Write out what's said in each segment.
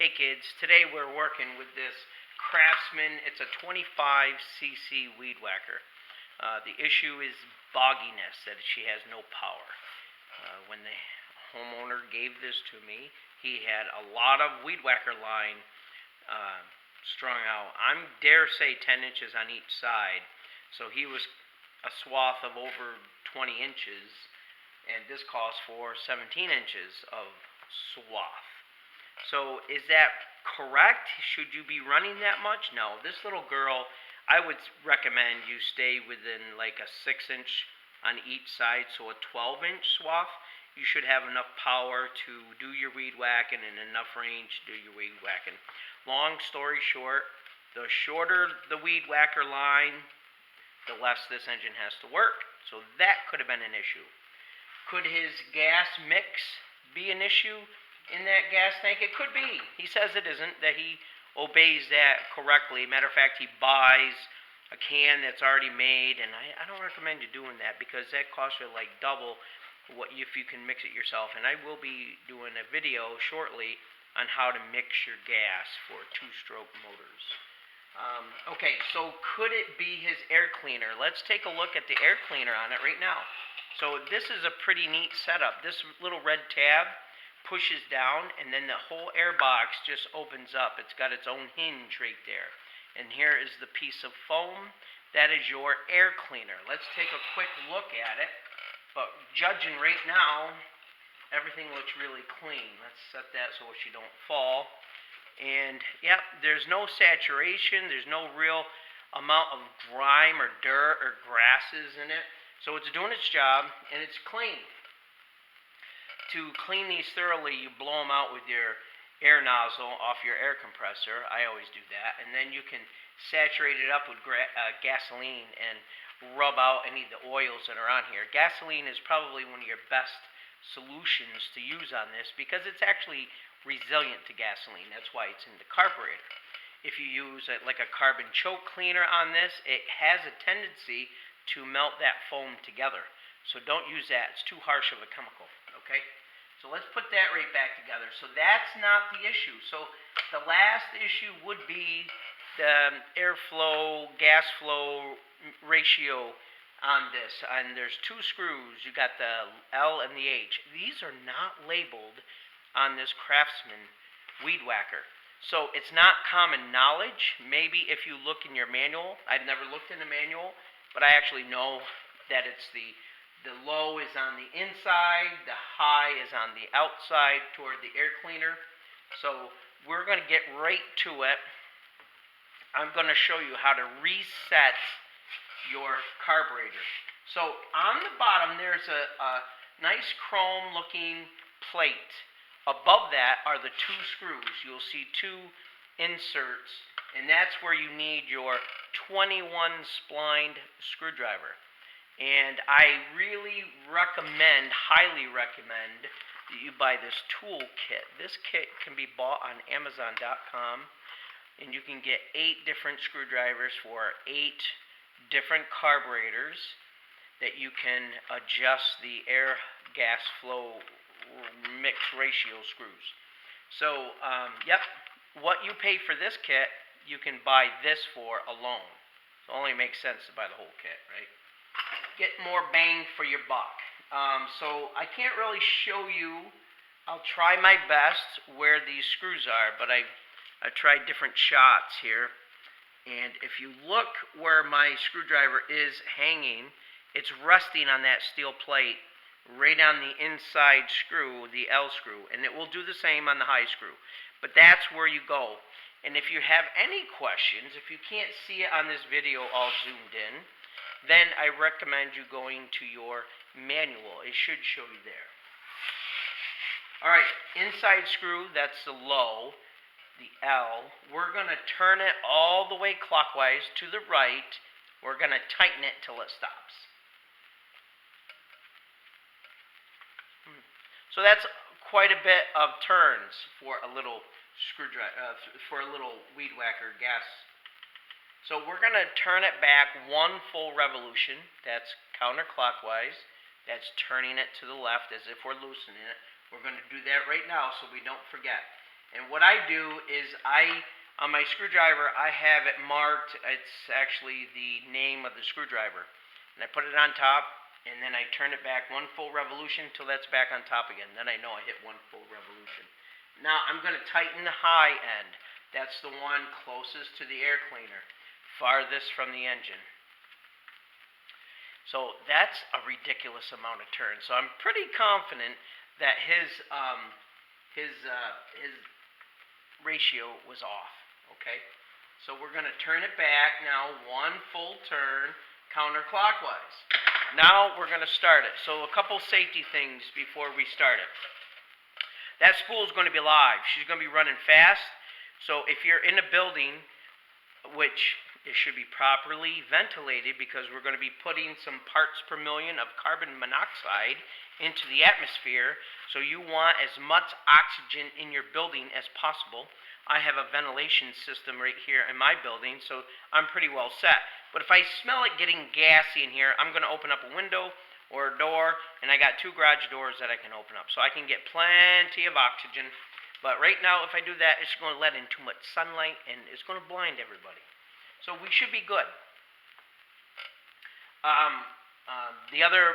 Hey kids, today we're working with this Craftsman. It's a 25cc weed whacker. The issue is bogginess, that she has no power. When the homeowner gave this to me, he had a lot of weed whacker line strung out. I dare say 10 inches on each side. So he was a swath of over 20 inches, and this calls for 17 inches of swath. So is that correct? Should you be running that much? No. This little girl, I would recommend you stay within like a 6-inch on each side, so a 12-inch swath. You should have enough power to do your weed whacking and enough range to do your weed whacking. Long story short, the shorter the weed whacker line, the less this engine has to work. So that could have been an issue. Could his gas mix be an issue in that gas tank? It could be. He says it isn't, that he obeys that correctly. Matter of fact, he buys a can that's already made, and I don't recommend you doing that because that costs you like double what if you can mix it yourself. And I will be doing a video shortly on how to mix your gas for two-stroke motors. Okay, so could it be his air cleaner? Let's take a look at the air cleaner on it right now. So this is a pretty neat setup. This little red tab pushes down, and then the whole air box just opens up. It's got its own hinge right there. And here is the piece of foam. That is your air cleaner. Let's take a quick look at it. But judging right now, everything looks really clean. Let's set that so she don't fall. And yep, there's no saturation. There's no real amount of grime or dirt or grasses in it. So it's doing its job, and it's clean. To clean these thoroughly, you blow them out with your air nozzle off your air compressor. I always do that. And then you can saturate it up with gasoline and rub out any of the oils that are on here. Gasoline is probably one of your best solutions to use on this because it's actually resilient to gasoline. That's why it's in the carburetor. If you use like a carbon choke cleaner on this, it has a tendency to melt that foam together. So don't use that. It's too harsh of a chemical. Okay? So let's put that right back together. So that's not the issue. So the last issue would be the airflow, gas flow ratio on this. And there's two screws. You got the L and the H. These are not labeled on this Craftsman weed whacker. So it's not common knowledge. Maybe if you look in your manual, I've never looked in the manual, but I actually know that it's the low is on the inside, the high is on the outside toward the air cleaner. So we're going to get right to it. I'm going to show you how to reset your carburetor. So on the bottom there's a nice chrome looking plate. Above that are the two screws. You'll see two inserts, and that's where you need your 21 splined screwdriver. And I really recommend, highly recommend, that you buy this tool kit. This kit can be bought on Amazon.com, and you can get 8 different screwdrivers for 8 different carburetors that you can adjust the air gas flow mix ratio screws. So, yep, what you pay for this kit, you can buy this for alone. So it only makes sense to buy the whole kit, right? Get more bang for your buck. So I can't really show you. I'll try my best where these screws are, but I've tried different shots here. And if you look where my screwdriver is hanging, it's resting on that steel plate right on the inside screw, the L screw, and it will do the same on the high screw. But that's where you go. And if you have any questions, if you can't see it on this video all zoomed in, then I recommend you going to your manual. It should show you there. Alright, inside screw, that's the low, the L. We're going to turn it all the way clockwise to the right. We're going to tighten it till it stops. So that's quite a bit of turns for a little screwdriver, for a little weed whacker gas. So we're going to turn it back 1 full revolution. That's counterclockwise. That's turning it to the left as if we're loosening it. We're going to do that right now so we don't forget. And what I do is on my screwdriver, I have it marked. It's actually the name of the screwdriver. And I put it on top, and then I turn it back one full revolution until that's back on top again. Then I know I hit one full revolution. Now I'm going to tighten the high end. That's the one closest to the air cleaner, farthest from the engine. So that's a ridiculous amount of turn. So I'm pretty confident that his ratio was off. Okay, so we're going to turn it back now, one full turn counterclockwise. Now we're going to start it. So a couple safety things before we start it. That spool is going to be live. She's going to be running fast. So if you're in a building, which it should be properly ventilated because we're going to be putting some parts per million of carbon monoxide into the atmosphere, so you want as much oxygen in your building as possible. I have a ventilation system right here in my building, so I'm pretty well set. But if I smell it getting gassy in here, I'm going to open up a window or a door, and I got 2 garage doors that I can open up, so I can get plenty of oxygen. But right now, if I do that, it's going to let in too much sunlight, and it's going to blind everybody. So we should be good. The other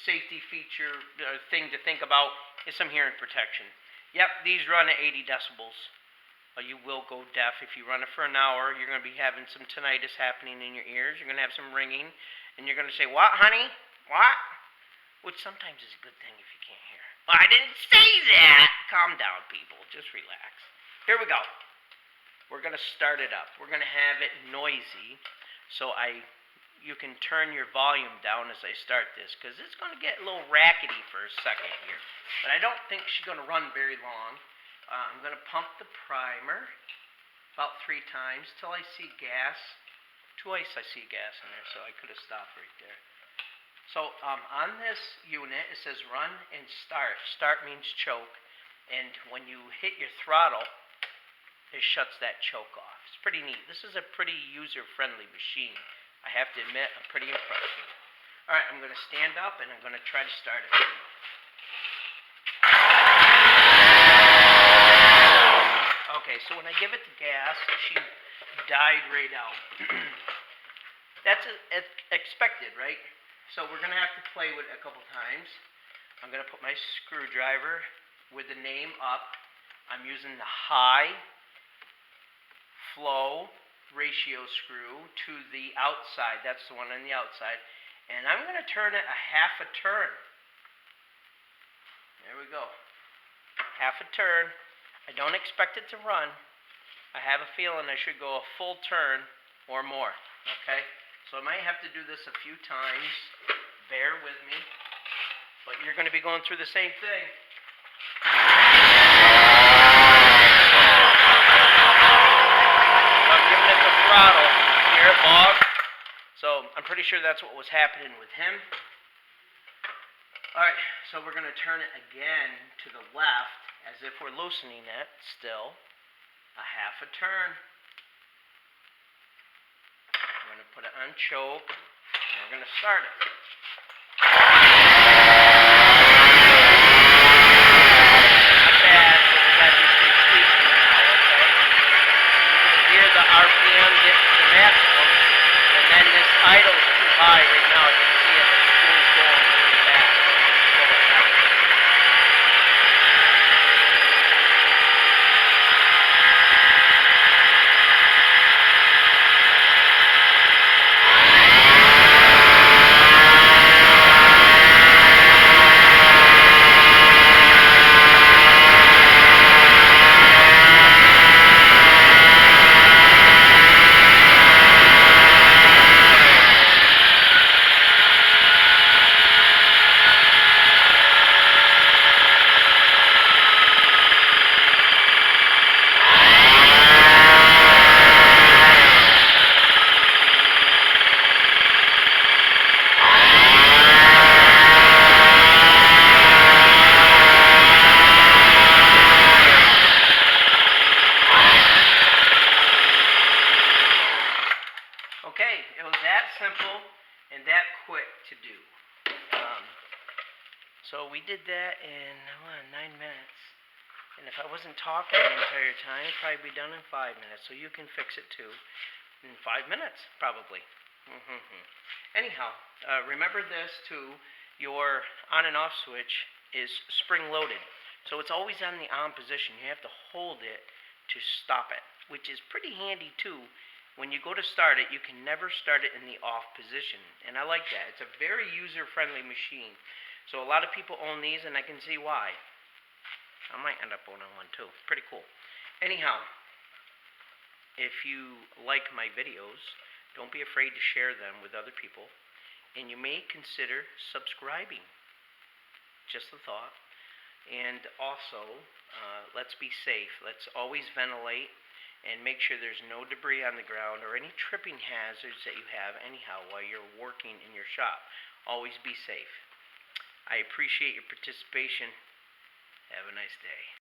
safety feature thing to think about is some hearing protection. Yep, these run at 80 decibels. You will go deaf if you run it for an hour. You're going to be having some tinnitus happening in your ears. You're going to have some ringing, and you're going to say, "What, honey? What?" Which sometimes is a good thing if you can't hear. Well, I didn't say that. Calm down, people. Just relax. Here we go. We're going to start it up. We're going to have it noisy, so you can turn your volume down as I start this, because it's going to get a little rackety for a second here. But I don't think she's going to run very long. I'm going to pump the primer about 3 times till I see gas. Twice I see gas in there, so I could have stopped right there. So on this unit, it says run and start. Start means choke. And when you hit your throttle, it shuts that choke off. It's pretty neat. This is a pretty user-friendly machine. I have to admit, I'm pretty impressed with it. All right, I'm going to stand up, and I'm going to try to start it. Okay, so when I give it the gas, she died right out. That's expected, right? So we're going to have to play with it a couple times. I'm going to put my screwdriver with the name up. I'm using the high flow ratio screw to the outside. That's the one on the outside. And I'm going to turn it a half a turn. There we go. Half a turn. I don't expect it to run. I have a feeling I should go a full turn or more. Okay? So I might have to do this a few times. Bear with me. But you're going to be going through the same thing. I'm giving it the throttle. Hear it log? So I'm pretty sure that's what was happening with him. Alright, so we're going to turn it again to the left as if we're loosening it still. A half a turn. We're going to put it on choke, and we're going to start it. Not bad, but we got these things squeaking now, okay? You can hear the RPM get to the maximum, and then this idle's too high right now. I can see it, the spool's going really fast. Slow it down. Okay, it was that simple and that quick to do. So we did that in 9 minutes. And if I wasn't talking the entire time, it'd probably be done in 5 minutes. So you can fix it too in 5 minutes, probably. Anyhow, remember this too. Your on and off switch is spring loaded. So it's always on the on position. You have to hold it to stop it, which is pretty handy too. When you go to start it, you can never start it in the off position. And I like that. It's a very user-friendly machine. So a lot of people own these, and I can see why. I might end up owning one too. Pretty cool. Anyhow, if you like my videos, don't be afraid to share them with other people. And you may consider subscribing. Just a thought. And also, let's be safe. Let's always ventilate and make sure there's no debris on the ground or any tripping hazards that you have anyhow while you're working in your shop. Always be safe. I appreciate your participation. Have a nice day.